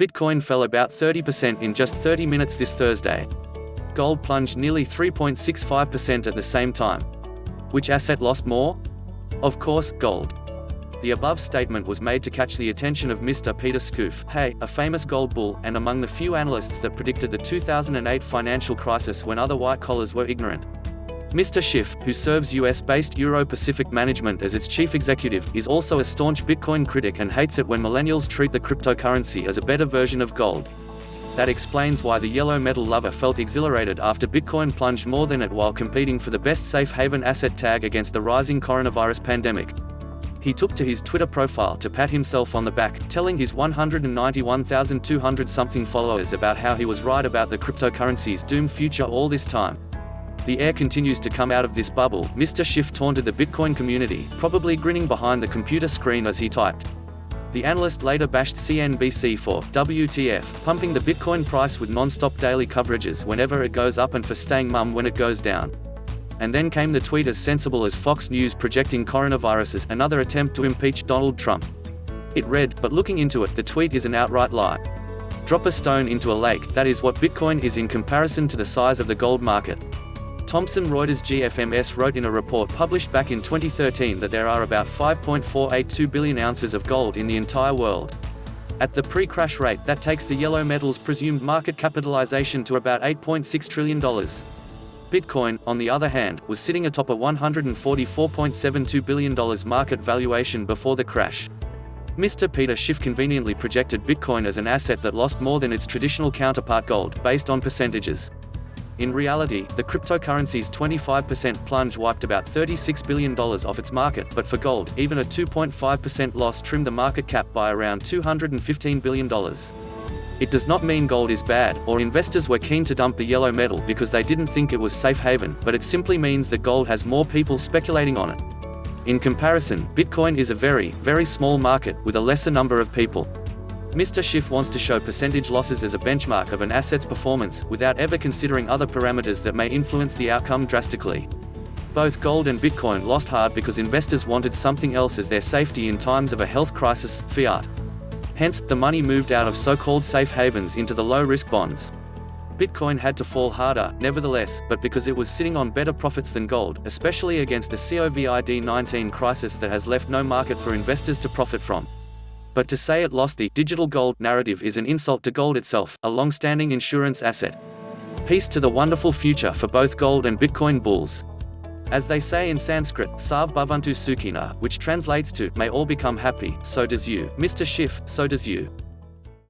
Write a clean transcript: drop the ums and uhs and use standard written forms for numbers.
Bitcoin fell about 30% in just 30 minutes this Thursday. Gold plunged nearly 3.65% at the same time. Which asset lost more? Of course, gold. The above statement was made to catch the attention of Mr. Peter Schiff, a famous gold bull, and among the few analysts that predicted the 2008 financial crisis when other white-collars were ignorant. Mr. Schiff, who serves US-based Euro-Pacific Management as its chief executive, is also a staunch Bitcoin critic and hates it when millennials treat the cryptocurrency as a better version of gold. That explains why the yellow metal lover felt exhilarated after Bitcoin plunged more than it while competing for the best safe haven asset tag against the rising coronavirus pandemic. He took to his Twitter profile to pat himself on the back, telling his 191,200-something followers about how he was right about the cryptocurrency's doomed future all this time. The air continues to come out of this bubble, Mr. Schiff taunted the Bitcoin community, probably grinning behind the computer screen as he typed. The analyst later bashed CNBC for WTF, pumping the Bitcoin price with non-stop daily coverages whenever it goes up and for staying mum when it goes down. And then came the tweet as sensible as Fox News projecting coronavirus as another attempt to impeach Donald Trump. It read, but looking into it, the tweet is an outright lie. Drop a stone into a lake, that is what Bitcoin is in comparison to the size of the gold market. Thomson Reuters GFMS wrote in a report published back in 2013 that there are about 5.482 billion ounces of gold in the entire world. At the pre-crash rate, that takes the yellow metal's presumed market capitalization to about $8.6 trillion. Bitcoin, on the other hand, was sitting atop a $144.72 billion market valuation before the crash. Mr. Peter Schiff conveniently projected Bitcoin as an asset that lost more than its traditional counterpart gold, based on percentages. In reality, the cryptocurrency's 25% plunge wiped about $36 billion off its market, but for gold, even a 2.5% loss trimmed the market cap by around $215 billion. It does not mean gold is bad, or investors were keen to dump the yellow metal because they didn't think it was safe haven, but it simply means that gold has more people speculating on it. In comparison, Bitcoin is a very, very small market, with a lesser number of people. Mr. Schiff wants to show percentage losses as a benchmark of an asset's performance, without ever considering other parameters that may influence the outcome drastically. Both gold and Bitcoin lost hard because investors wanted something else as their safety in times of a health crisis, fiat. Hence, the money moved out of so-called safe havens into the low-risk bonds. Bitcoin had to fall harder, nevertheless, but because it was sitting on better profits than gold, especially against the COVID-19 crisis that has left no market for investors to profit from. But to say it lost the digital gold narrative is an insult to gold itself, a long-standing insurance asset. Peace to the wonderful future for both gold and Bitcoin bulls. As they say in Sanskrit, Sarv Bhavantu Sukhina, which translates to, may all become happy, so does you, Mr. Schiff, so does you.